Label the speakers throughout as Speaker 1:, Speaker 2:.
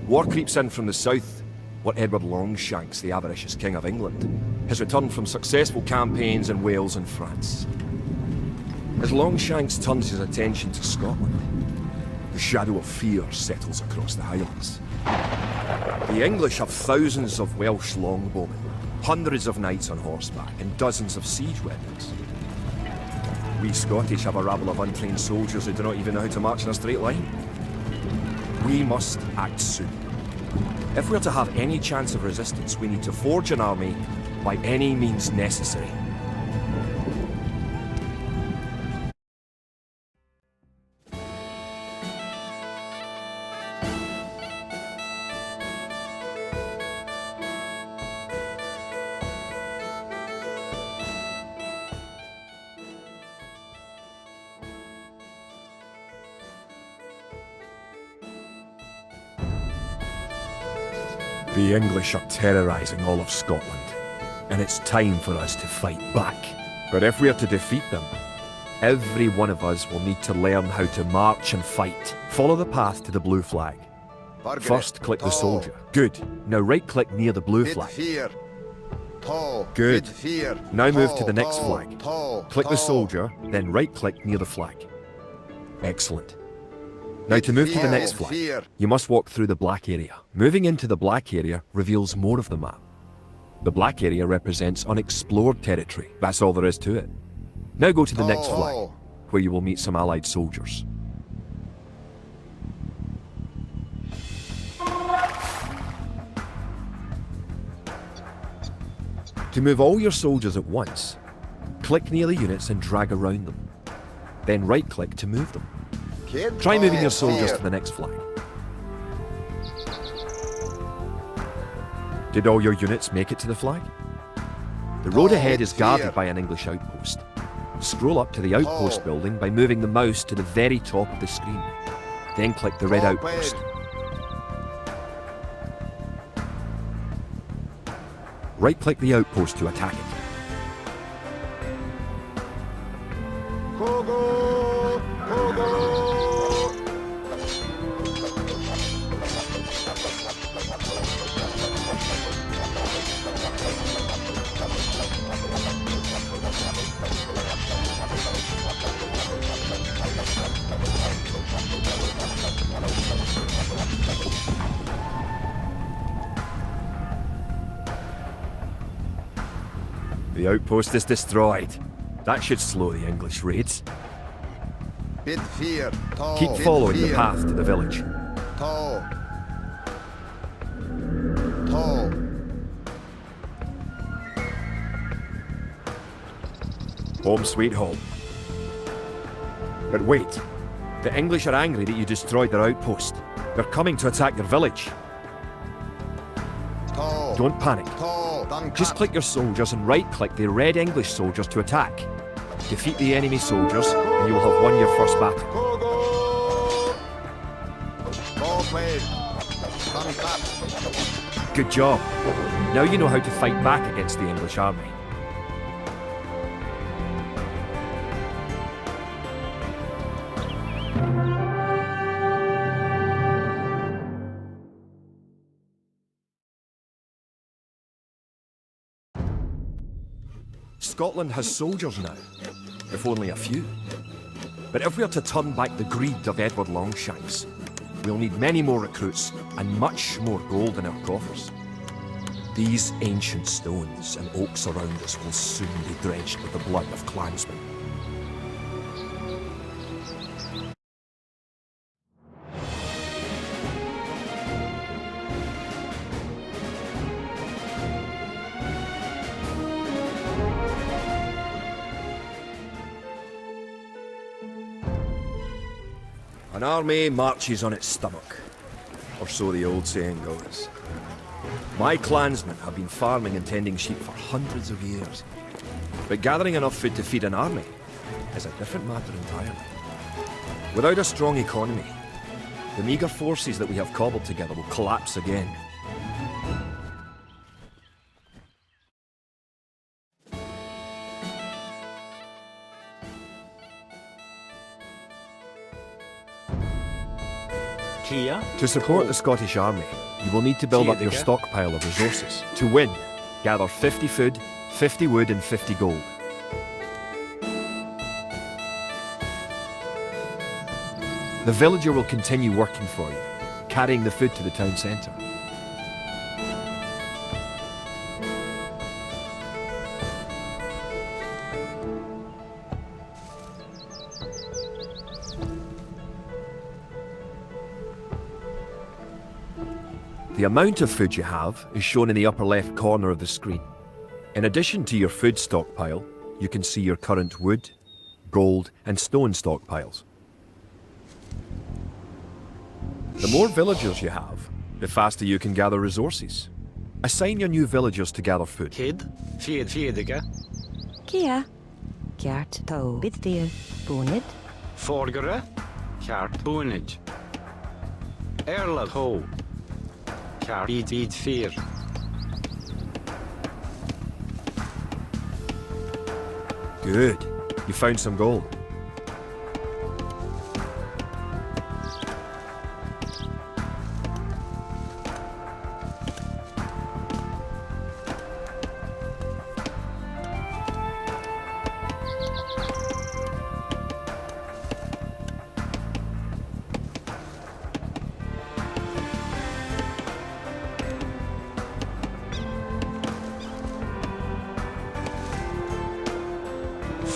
Speaker 1: War creeps in from the south. What Edward Longshanks, the avaricious King of England, has returned from successful campaigns in Wales and France. As Longshanks turns his attention to Scotland, the shadow of fear settles across the Highlands. The English have thousands of Welsh longbowmen, hundreds of knights on horseback, and dozens of siege weapons. We Scottish have a rabble of untrained soldiers who do not even know how to march in a straight line. We must act soon. If we're to have any chance of resistance, we need to forge an army by any means necessary. The English are terrorising all of Scotland, and it's time for us to fight back. But if we are to defeat them, every one of us will need to learn how to march and fight. Follow the path to the blue flag. First, click the soldier. Good. Now right-click near the blue flag. Good. Now move to the next flag. Click the soldier, then right-click near the flag. Excellent. Now to move to the next flag, you must walk through the black area. Moving into the black area reveals more of the map. The black area represents unexplored territory. That's all there is to it. Now go to the next flag, where you will meet some allied soldiers. To move all your soldiers at once, click near the units and drag around them. Then right-click to move them. Try moving your soldiers to the next flag. Did all your units make it to the flag? The road ahead is guarded by an English outpost. Scroll up to the outpost building by moving the mouse to the very top of the screen. Then click the red outpost. Right-click the outpost to attack it. The outpost is destroyed. That should slow the English raids. Keep following the path to the village. Home sweet home. But wait, the English are angry that you destroyed their outpost. They're coming to attack your village. Don't panic. Just click your soldiers and right-click the red English soldiers to attack. Defeat the enemy soldiers and you will have won your first battle. Good job. Now you know how to fight back against the English army. Scotland has soldiers now, if only a few. But if we are to turn back the greed of Edward Longshanks, we'll need many more recruits and much more gold in our coffers. These ancient stones and oaks around us will soon be drenched with the blood of clansmen. An army marches on its stomach, or so the old saying goes. My clansmen have been farming and tending sheep for hundreds of years, but gathering enough food to feed an army is a different matter entirely. Without a strong economy, the meagre forces that we have cobbled together will collapse again.
Speaker 2: Clear
Speaker 1: To support the Scottish army, you will need to build up your stockpile of resources. To win, gather 50 food, 50 wood and 50 gold. The villager will continue working for you, carrying the food to the town centre. The amount of food you have is shown in the upper left corner of the screen. In addition to your food stockpile, you can see your current wood, gold and stone stockpiles. The more villagers you have, the faster you can gather resources. Assign your new villagers to gather food.
Speaker 2: Kid, Fiedige,
Speaker 3: Kia. Kjart to biddir bonid.
Speaker 2: Forgere, Kjart Boonage, Erla Ho, Kjart Eid Fear.
Speaker 1: Good. You found some gold.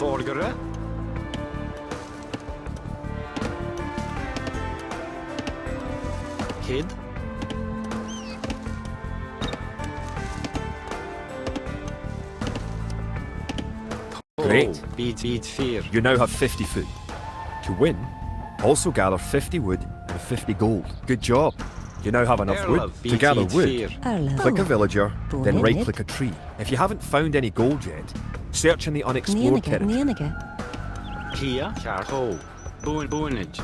Speaker 2: Forgere, Kid,
Speaker 1: Great.
Speaker 2: Eid Fear.
Speaker 1: You now have 50 food. To win, also gather 50 wood and 50 gold. Good job. You now have enough wood. To gather wood, click a villager, then right-click a tree. If you haven't found any gold yet, search in the unexplored territory.
Speaker 2: Kia, Kjart Ho, Boonage,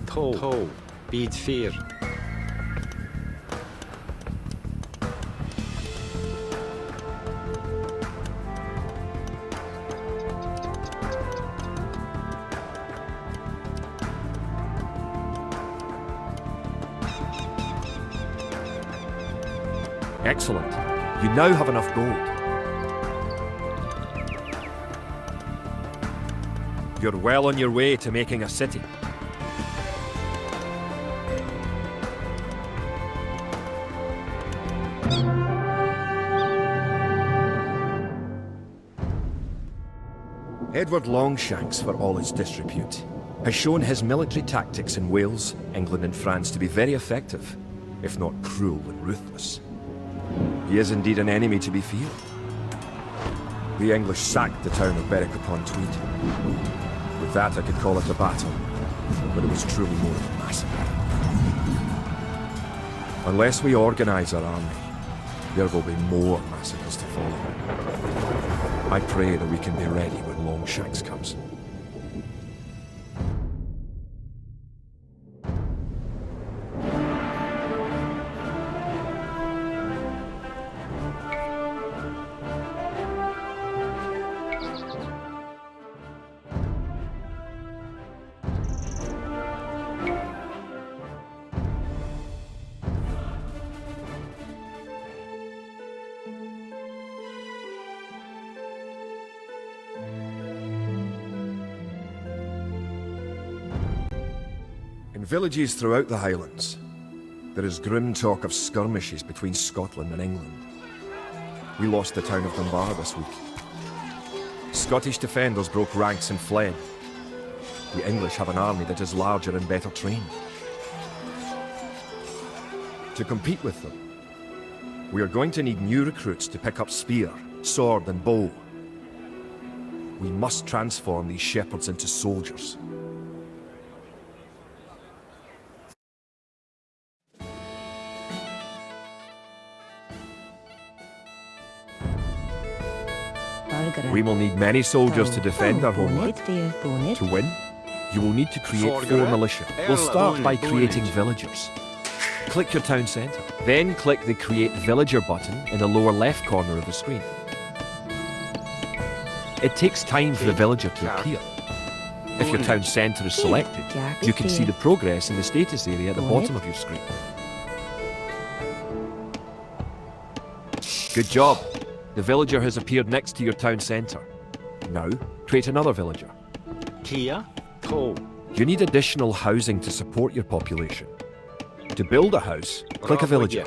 Speaker 2: Ho, Eid Fear.
Speaker 1: Excellent. You now have enough gold. You're well on your way to making a city. Edward Longshanks, for all his disrepute, has shown his military tactics in Wales, England and France to be very effective, if not cruel and ruthless. He is indeed an enemy to be feared. The English sacked the town of Berwick-upon-Tweed. With that I could call it a battle, but it was truly more of a massacre. Unless we organise our army, there will be more massacres to follow. I pray that we can be ready when Longshanks comes. In villages throughout the Highlands, there is grim talk of skirmishes between Scotland and England. We lost the town of Dunbar this week. Scottish defenders broke ranks and fled. The English have an army that is larger and better trained. To compete with them, we are going to need new recruits to pick up spear, sword and bow. We must transform these shepherds into soldiers. We will need many soldiers to defend our homeland. To win, you will need to create 4 militia. We'll start by creating villagers. Click your town centre. Then click the Create Villager button in the lower left corner of the screen. It takes time for the villager to appear. If your town centre is selected, you can see the progress in the status area at the bottom of your screen. Good job. The villager has appeared next to your town centre. Now, create another villager.
Speaker 2: Kia, to,
Speaker 1: You need additional housing to support your population. To build a house, click a villager.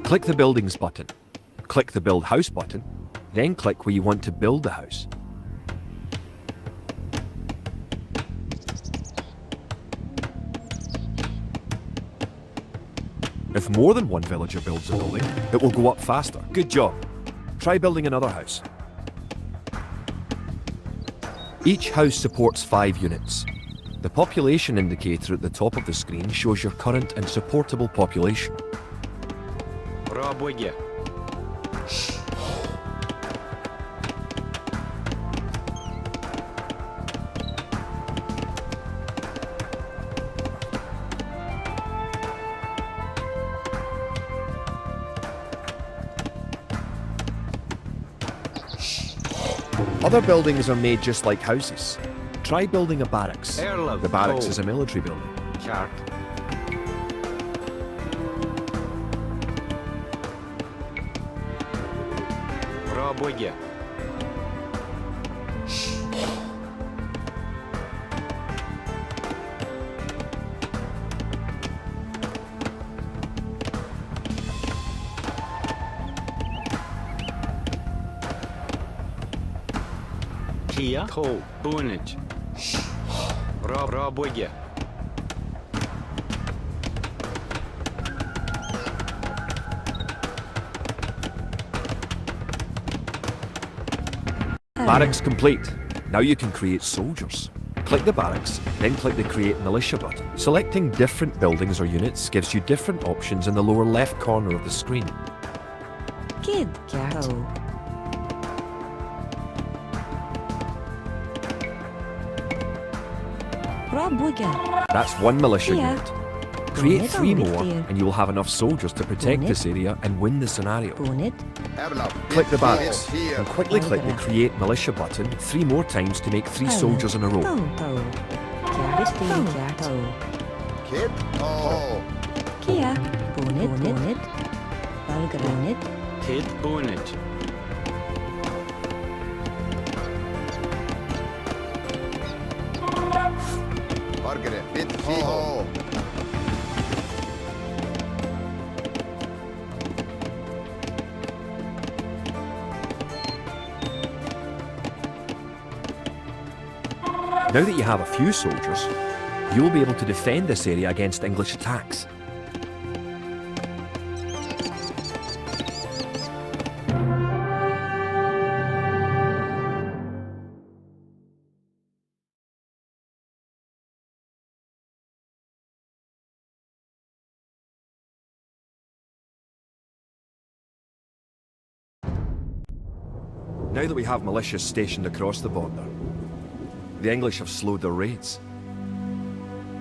Speaker 1: Click the Buildings button. Click the Build House button, then click where you want to build the house. If more than one villager builds a building, it will go up faster. Good job. Try building another house. Each house supports 5 units. The population indicator at the top of the screen shows your current and supportable population.
Speaker 2: Rabwigya.
Speaker 1: Other buildings are made just like houses. Try building a barracks. The barracks is a military building.
Speaker 2: Chart. Rabwigya. Kia, to, Bunage. Rabwigya.
Speaker 1: Barracks complete. Now you can create soldiers. Click the barracks, then click the Create Militia button. Selecting different buildings or units gives you different options in the lower left corner of the screen.
Speaker 3: Kid, Gato. Rabwigya.
Speaker 1: That's one militia
Speaker 3: Yeah.
Speaker 1: unit. Create 3
Speaker 3: Bonnet,
Speaker 1: more
Speaker 3: dear.
Speaker 1: and you will have enough soldiers to protect
Speaker 3: Bonnet.
Speaker 1: this area and win the scenario.
Speaker 3: Bonnet.
Speaker 1: Click the barracks and quickly click the Create Militia button 3 more times to make 3 soldiers in a row.
Speaker 3: To. Gato. Gato.
Speaker 4: Kid, oh,
Speaker 3: Kia. Bonnet. Bonnet. Bonnet.
Speaker 2: Kid, Bunage.
Speaker 4: Margaret, bit, oh,
Speaker 1: Now that you have a few soldiers, you'll be able to defend this area against English attacks. Now that we have militias stationed across the border, the English have slowed their raids.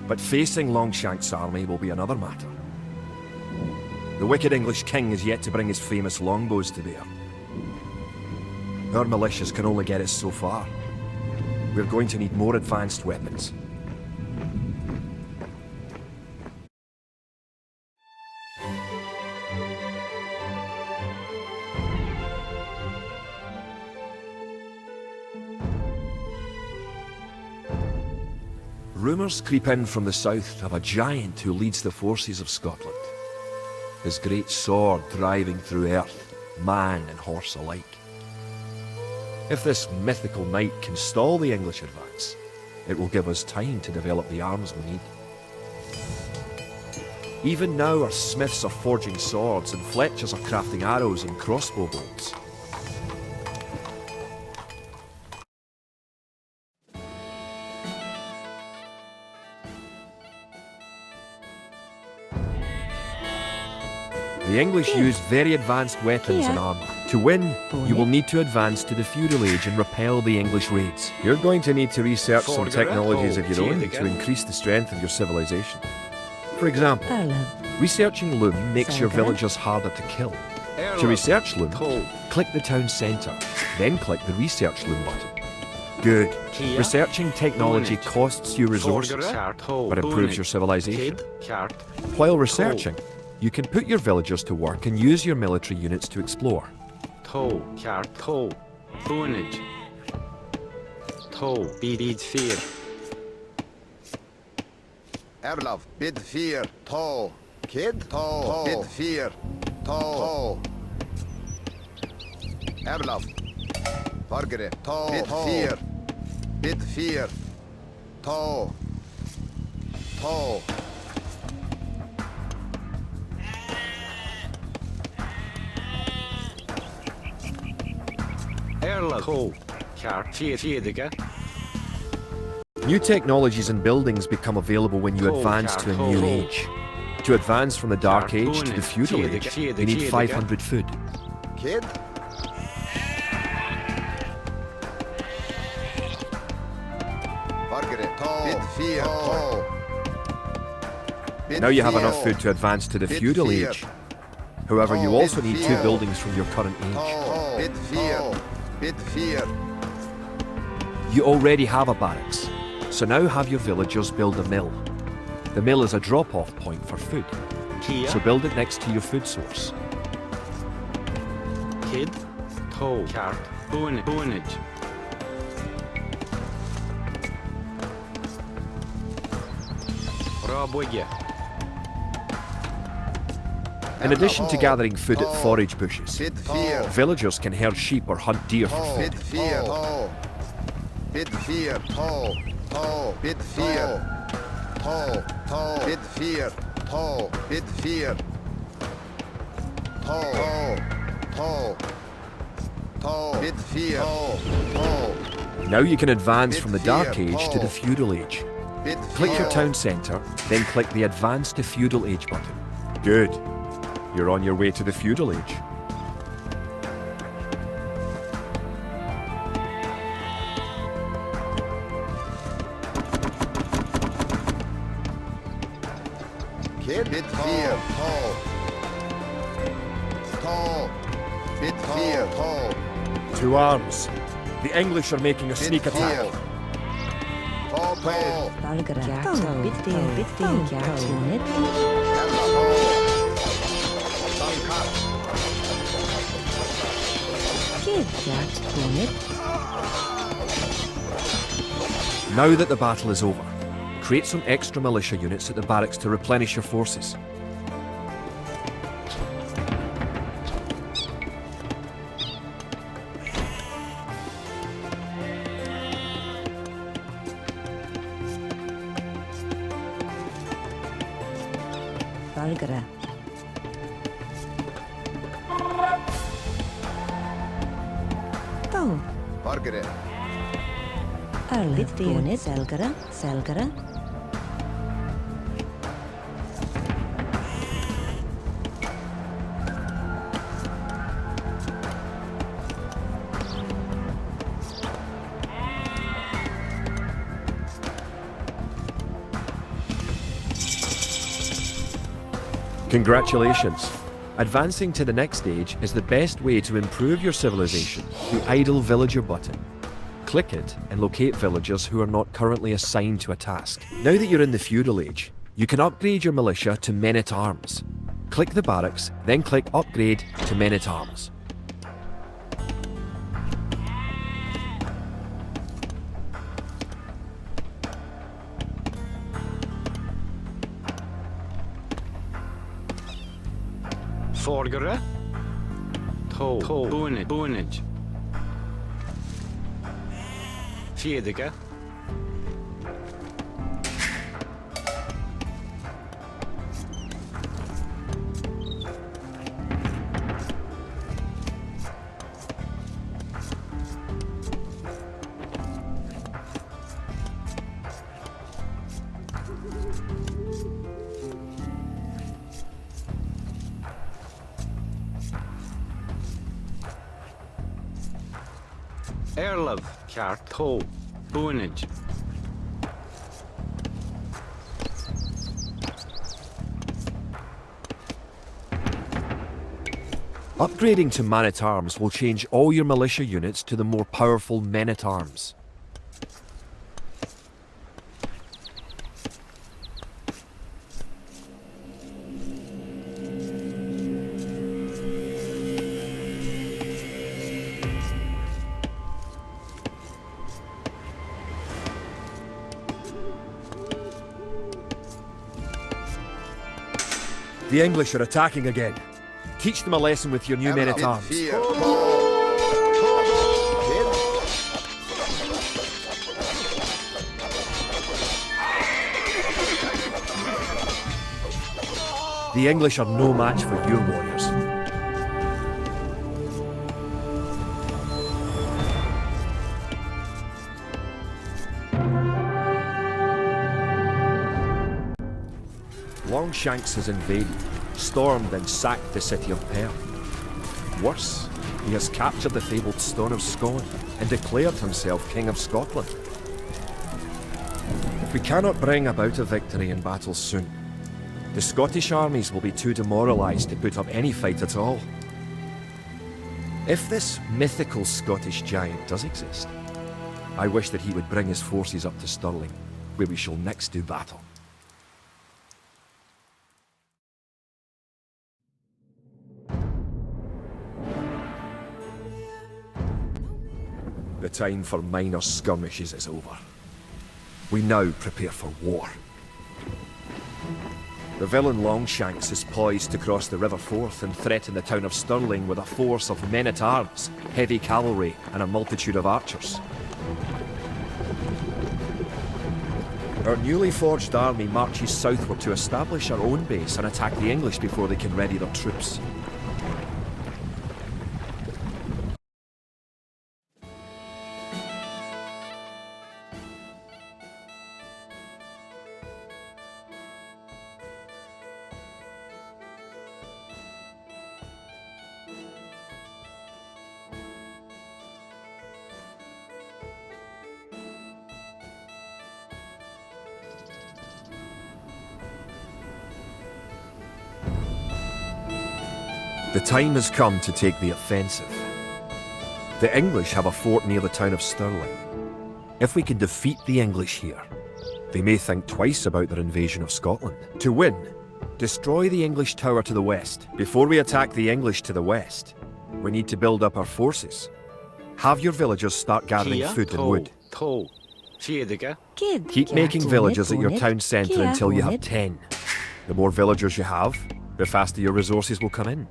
Speaker 1: But facing Longshank's army will be another matter. The wicked English king is yet to bring his famous longbows to bear. Our militias can only get us so far. We're going to need more advanced weapons. Rumours creep in from the south of a giant who leads the forces of Scotland. His great sword driving through earth, man and horse alike. If this mythical knight can stall the English advance, it will give us time to develop the arms we need. Even now our smiths are forging swords and fletchers are crafting arrows and crossbow bolts. The English use very advanced weapons and armour. To win, you will need to advance to the feudal age and repel the English raids. You're going to need to research some technologies of your own to increase the strength of your civilization. For example, researching loom makes your villagers harder to kill. To research loom, click the town centre, then click the Research Loom button. Good.
Speaker 2: Kia.
Speaker 1: Researching technology
Speaker 2: Bonnet.
Speaker 1: costs you resources,
Speaker 2: Forgere. Toe.
Speaker 1: but improves your civilization.
Speaker 2: Kid. Cart.
Speaker 1: While researching, you can put your villagers to work and use your military units to explore.
Speaker 2: Toe. Cart. Toe. Bonnet. Toe. Bid fear.
Speaker 4: Erlaf, bid 4, toe. Kid, toe. Bid 4, toe. Erlaf, Vargere, toe. Bid 4, bid 4, toe. Toe.
Speaker 2: Erla. Toe. Cart. Feedige.
Speaker 1: New technologies and buildings become available when you advance to a new age. To advance from the Dark Age to the Feudal Age, you need 500 food.
Speaker 4: Kid, Vargere, toe. Bid 4, toe. Bid
Speaker 1: Now you have
Speaker 4: 4,
Speaker 1: enough food to advance to the
Speaker 4: Bid
Speaker 1: Feudal
Speaker 4: 4.
Speaker 1: Age. However, you also
Speaker 4: Bid
Speaker 1: need 2
Speaker 4: 4.
Speaker 1: buildings from your current age.
Speaker 4: Toe. Bid 4, bid 4.
Speaker 1: You already have a barracks, so now have your villagers build a mill. The mill is a drop-off point for food,
Speaker 2: Kia.
Speaker 1: so build it next to your food source.
Speaker 2: Kid. Toe. Cart. Bonnet. Raboye.
Speaker 1: In addition to gathering food at forage bushes,
Speaker 4: Bid 4,
Speaker 1: villagers can herd sheep or hunt deer for food.
Speaker 4: bid 4, toe. Bid 4, toe. Toe. Bid 4, toe. Toe. Bid 4, toe. Bid 4. Toe. Toe. Toe. Bid 4, toe.
Speaker 1: Now you can advance from the Dark Age to the Feudal Age.
Speaker 4: Bid
Speaker 1: Click
Speaker 4: 4.
Speaker 1: your town centre, then click the Advance to Feudal Age button. Good. You're on your way to the Feudal Age.
Speaker 4: Kid, bid 4, toe. Toe. Bid 4, toe.
Speaker 1: To arms. The English are making a
Speaker 4: Bid
Speaker 1: sneak
Speaker 4: 4.
Speaker 1: attack.
Speaker 4: Toe, toe.
Speaker 3: Valgara. Toe. Bid 4, bid 4, Cart. Bonnet.
Speaker 4: Erla, toe. Sankar.
Speaker 3: Kid. Cart. Bonnet.
Speaker 1: Now that the battle is over, create some extra militia units at the barracks to replenish your forces.
Speaker 3: Valgara. Toe.
Speaker 4: Vargere.
Speaker 3: Erla. Bid 4, Selgara. Selgara.
Speaker 1: Congratulations! Advancing to the next stage is the best way to improve your civilization, the Idle Villager button. Click it and locate villagers who are not currently assigned to a task. Now that you're in the Feudal Age, you can upgrade your militia to Men-at-Arms. Click the barracks, then click Upgrade to Men-at-Arms.
Speaker 2: Forgere. Toe. Bonnet. Feedige. Erlov. Cart. Toe. Bonnet.
Speaker 1: Upgrading to Man-at-Arms will change all your militia units to the more powerful Men-at-Arms. The English are attacking again. Teach them a lesson with your new men-at-arms.
Speaker 4: Bid fear, Paul.
Speaker 1: The English are no match for your warriors. Longshanks has invaded, stormed and sacked the city of Perth. Worse, he has captured the fabled Stone of Scone and declared himself King of Scotland. If we cannot bring about a victory in battle soon, the Scottish armies will be too demoralised to put up any fight at all. If this mythical Scottish giant does exist, I wish that he would bring his forces up to Stirling, where we shall next do battle. The time for minor skirmishes is over. We now prepare for war. The villain Longshanks is poised to cross the River Forth and threaten the town of Stirling with a force of men-at-arms, heavy cavalry, and a multitude of archers. Our newly forged army marches southward to establish our own base and attack the English before they can ready their troops. The time has come to take the offensive. The English have a fort near the town of Stirling. If we can defeat the English here, they may think twice about their invasion of Scotland. To win, destroy the English tower to the west. Before we attack the English to the west, we need to build up our forces. Have your villagers start gathering food and wood. Keep making villages at your town centre until you have 10. The more villagers you have, the faster your resources will come in.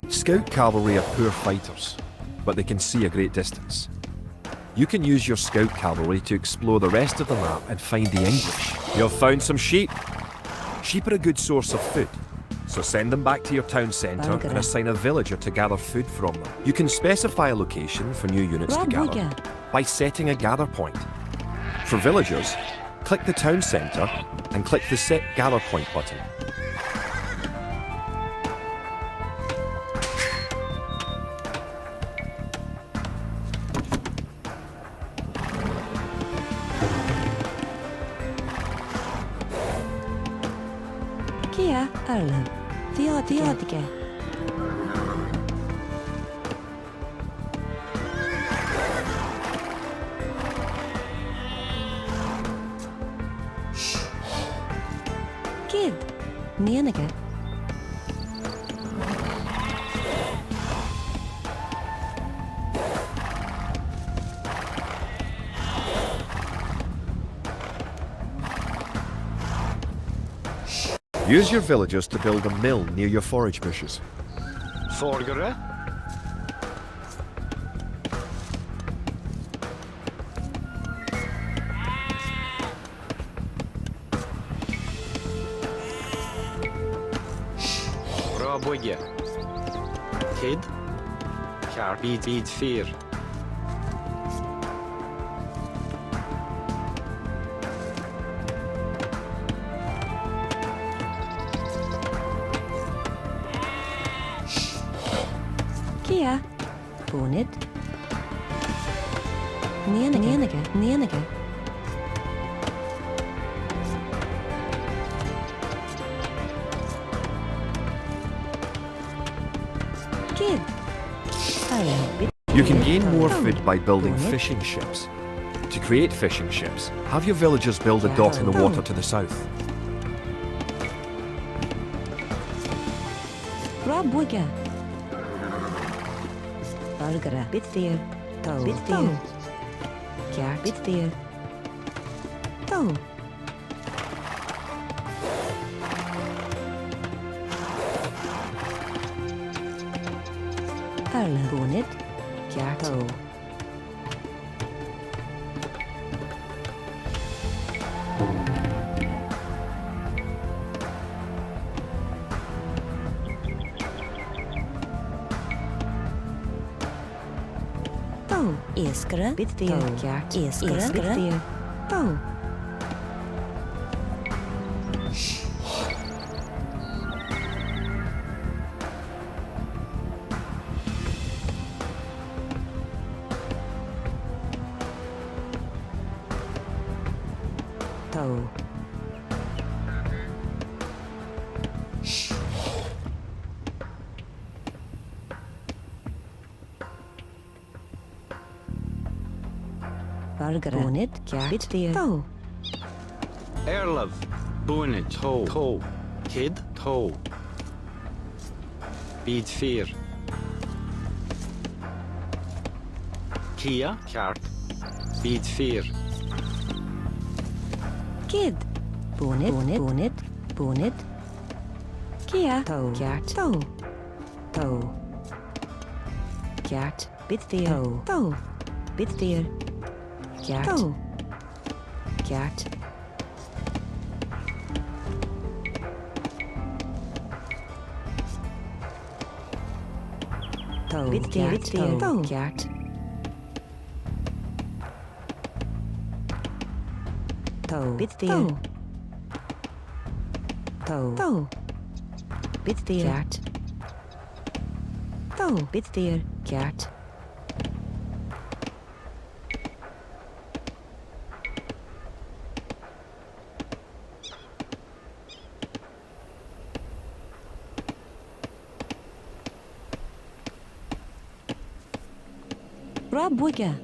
Speaker 1: Scout cavalry are poor fighters, but they can see a great distance. You can use your scout cavalry to explore the rest of the map and find the English. You've found some sheep. Sheep are a good source of food, so send them back to your town centre and assign a villager to gather food from them. You can specify a location for new units to gather by setting a gather point. For villagers, click the town centre and click the Set Gather Point button.
Speaker 3: Kia Arlo. Theodige. Kid. Nienige.
Speaker 1: Use your villagers to build a mill near your forage bushes.
Speaker 2: Forgere. Bra bygge. Tid. Kär vid 4.
Speaker 3: Kia. Bonit. Nienige. Kid.
Speaker 1: You can gain more food by building fishing ships. To create fishing ships, have your villagers build a dock in the water to the south.
Speaker 3: Rabuga. Bulgara. Bitfear. Bitfear. Kjart. Bitfear. Toe. Arle. Bonnet. Kaart. Toe. Toe. Eskere. Bitveer. Kaart. Eskere. Bitveer. Toe. Toe. Burger. Bonnet. Kaart. Bitveer. Toe.
Speaker 2: Erlov. Bonnet. Toe. Toe. Kid. Toe. Bid 4. Kia. Kaart. Bid 4.
Speaker 3: Kid. Bonnet. Bonnet. Bonnet. Bonnet. Kia. Toe. Kaart. Toe. Toe. Kaart. Bitveer. Toe. Toe. Bitveer. Kaart. Toe. Kaart. Toe. Bitveer. Bitveer. Toe. Kaart. Toe. Bitveer. Toe. Toe. Bitveer. Kaart. Toe. Bitveer. Kaart. Rob Wigger.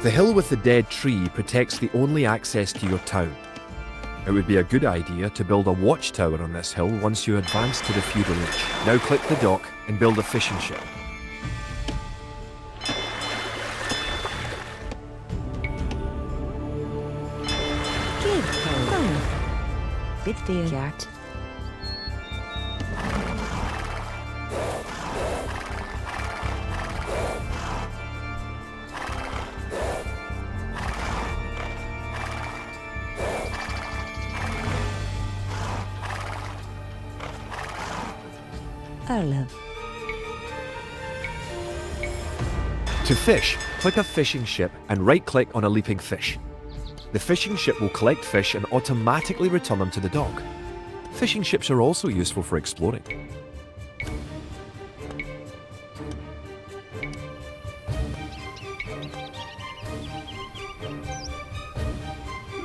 Speaker 1: The hill with the dead tree protects the only access to your town. It would be a good idea to build a watchtower on this hill once you advance to the feudal age. Now click the dock and build a fishing ship.
Speaker 3: Kid. Toe. Bitveer. Kaart. Arle.
Speaker 1: To fish, click a fishing ship and right-click on a leaping fish. The fishing ship will collect fish and automatically return them to the dock. Fishing ships are also useful for exploring.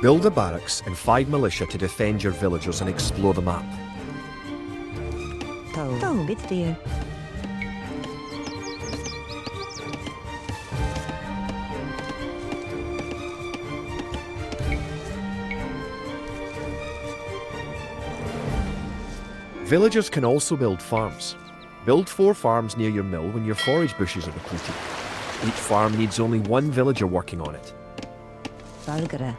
Speaker 1: Build a barracks and 5 militia to defend your villagers and explore the map.
Speaker 3: Toe. Toe. Bitveer.
Speaker 1: Villagers can also build farms. Build 4 farms near your mill when your forage bushes are depleted. Each farm needs only 1 villager working on it.
Speaker 3: Burger.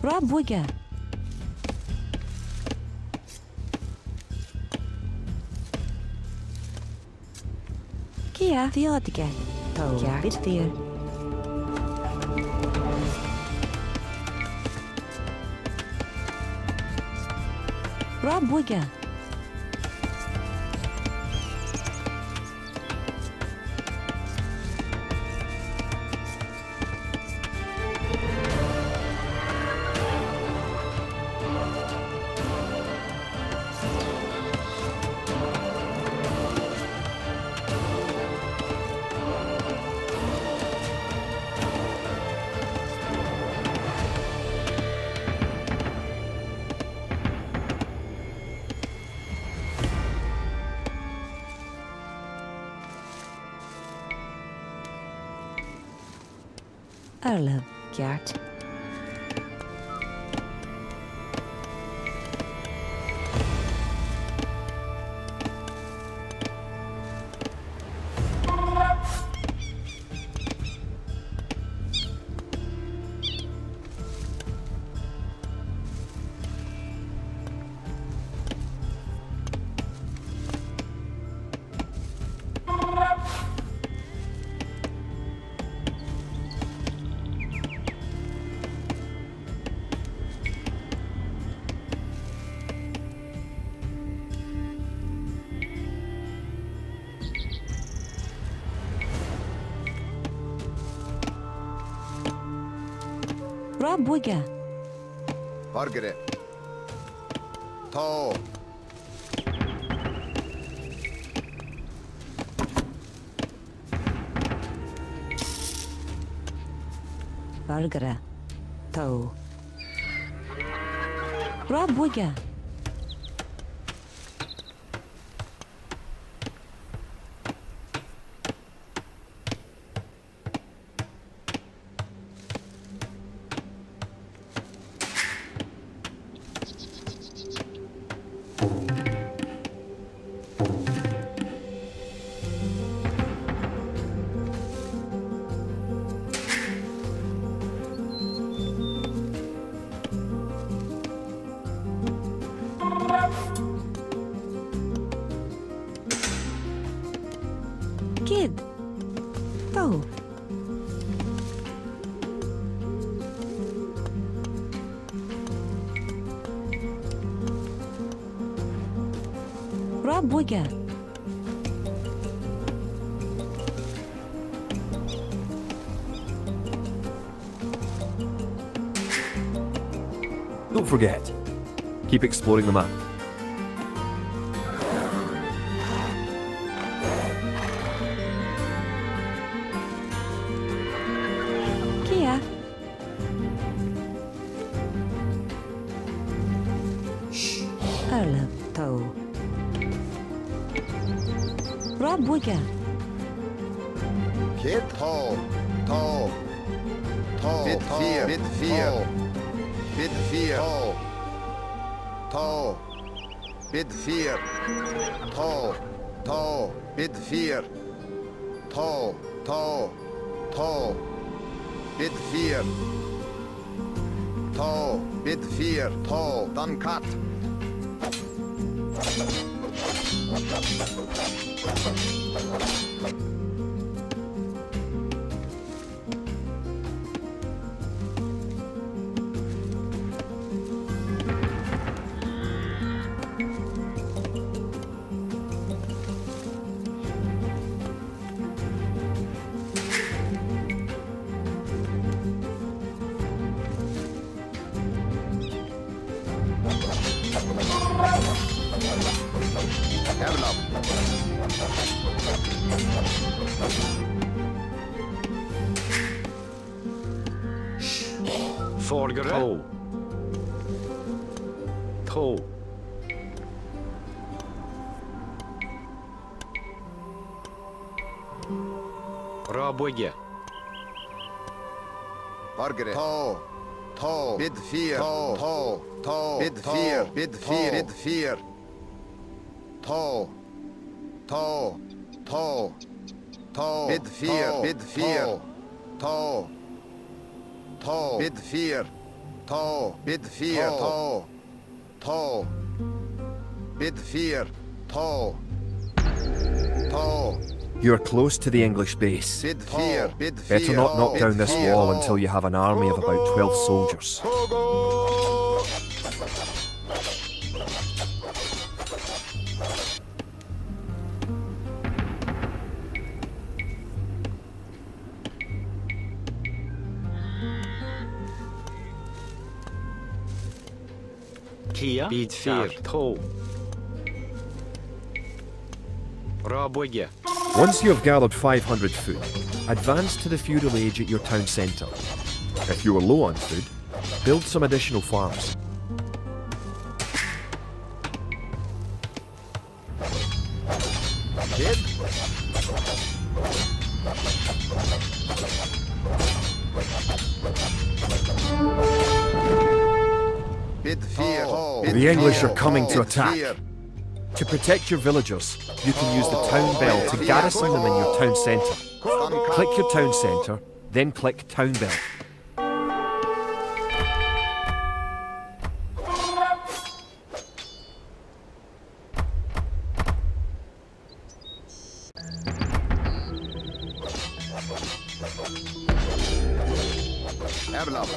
Speaker 3: Rob Wigger. Kia. Theotica. Toe. Kaart. Bitveer. Rob Wigger. Erleb. Gert. Rob Wigger.
Speaker 4: Margaret. Tall.
Speaker 3: Bargara. Toe. Rob Wigger. Kid. Toe. Rob Wigger.
Speaker 1: Don't forget, keep exploring the map.
Speaker 3: Kia. Erleb. Toe. Rob Wigger.
Speaker 4: Kid. Tall. Tall. Tall. Bit fear. Bit fear. Bit fear. Tall. Tall. Bit fear. Tall. Tall. Bit fear. Tall. Tall. Tall. Bit fear. Tall. Bit fear. Tall. Done cut.
Speaker 2: Forgare. Toe. Toe. Rob Wigger.
Speaker 4: Margaret. Tall. Tall. Bid fear. Tall. Tall. Tall. Bid fear. Bid fear. Bid fear. Tall. Tall. Tall. Tall. Bid fear. Bid fear. Tall. Tall. Bid fear. Tall. Bid fear. Tall. Tall. Bid fear. Tall. Tall.
Speaker 1: You're close to the English base.
Speaker 4: Bid fear. Bid fear.
Speaker 1: Better not knock
Speaker 4: Bid
Speaker 1: down this
Speaker 4: fear.
Speaker 1: wall until you have an army of about 12 soldiers.
Speaker 2: Kia. Bid fear. Toe. Rob Wigger.
Speaker 1: Once you have gathered 500 food, advance to the feudal age at your town centre. If you are low on food, build some additional farms.
Speaker 4: Kid. Bid fear.
Speaker 1: The English are coming to attack. To protect your villagers, you can use the town bell to garrison them in your town centre. Click your town centre, then click town bell.
Speaker 4: Erlab.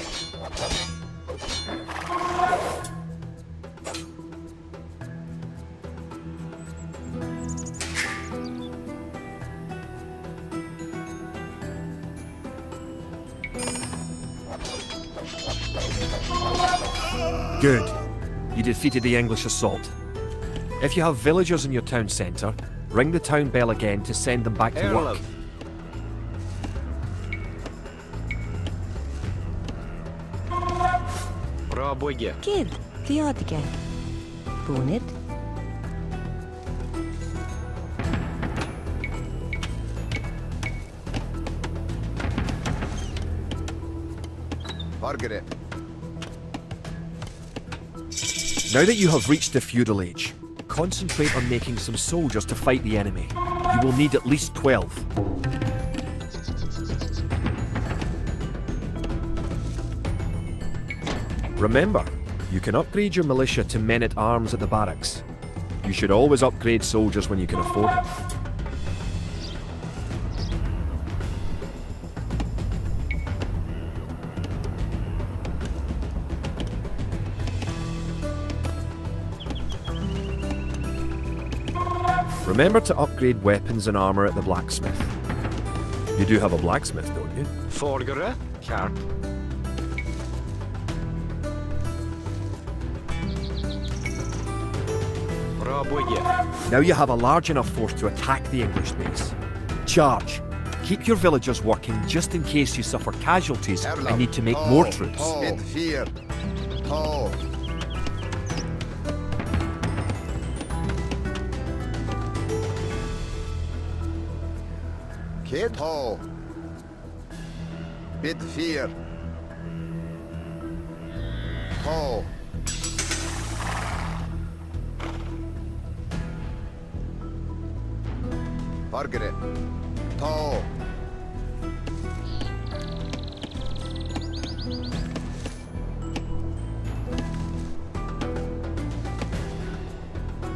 Speaker 1: Good. You defeated the English assault. If you have villagers in your town centre, ring the town bell again to send them back to work.
Speaker 2: Rabwege.
Speaker 3: Kid, Theodica. Bonnet.
Speaker 4: Margaret.
Speaker 1: Now that you have reached the feudal age, concentrate on making some soldiers to fight the enemy. You will need at least 12. Remember, you can upgrade your militia to men-at-arms at the barracks. You should always upgrade soldiers when you can afford it. Remember to upgrade weapons and armor at the blacksmith. You do have a blacksmith, don't you?
Speaker 2: Forgere. Kjart. Rabwege.
Speaker 1: Now you have a large enough force to attack the English base. Charge! Keep your villagers working just in case you suffer casualties and need to make more troops.
Speaker 4: Bid fear. Tall. Kid. Tall. Bid fear. Tall. Margaret. Tall.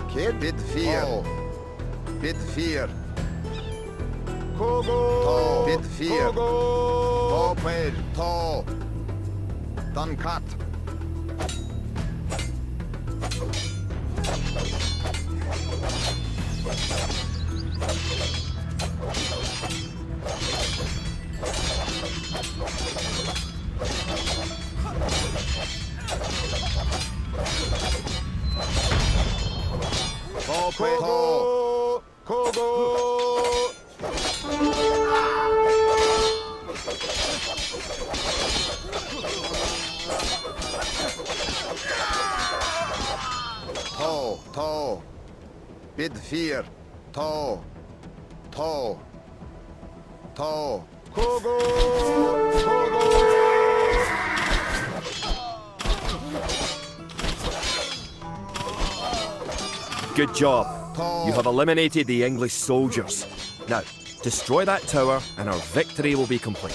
Speaker 4: Kid. Bid fear. Tall. Bid fear. Kogo. Tall. Bid fear. Tall. Pale. Tall. Done cut. Kogo. Kogo. Tall. Tall. Bid fear. Tall. Tall. Tall. Kogo. Kogo.
Speaker 1: Good job. You have eliminated the English soldiers. Now, destroy that tower and our victory will be complete.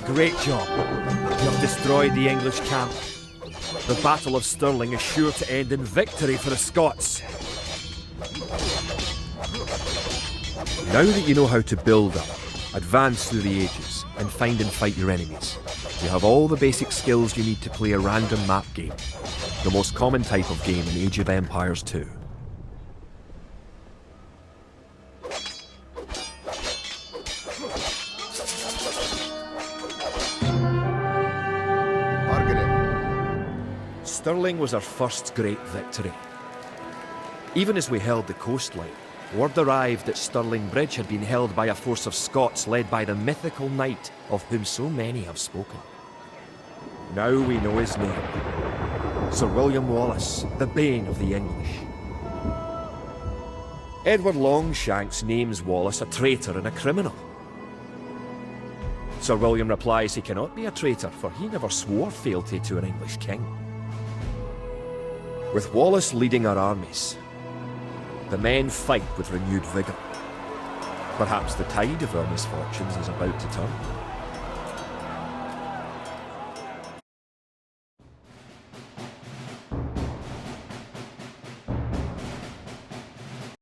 Speaker 1: Great job. You have destroyed the English camp. The Battle of Stirling is sure to end in victory for the Scots. Now that you know how to build up, advance through the ages, and find and fight your enemies, you have all the basic skills you need to play a random map game, the most common type of game in Age of Empires 2. Stirling was our first great victory. Even as we held the coastline, word arrived that Stirling Bridge had been held by a force of Scots led by the mythical knight of whom so many have spoken. Now we know his name. Sir William Wallace, the bane of the English. Edward Longshanks names Wallace a traitor and a criminal. Sir William replies he cannot be a traitor, for he never swore fealty to an English king. With Wallace leading our armies, the men fight with renewed vigour. Perhaps the tide of our misfortunes is about to turn.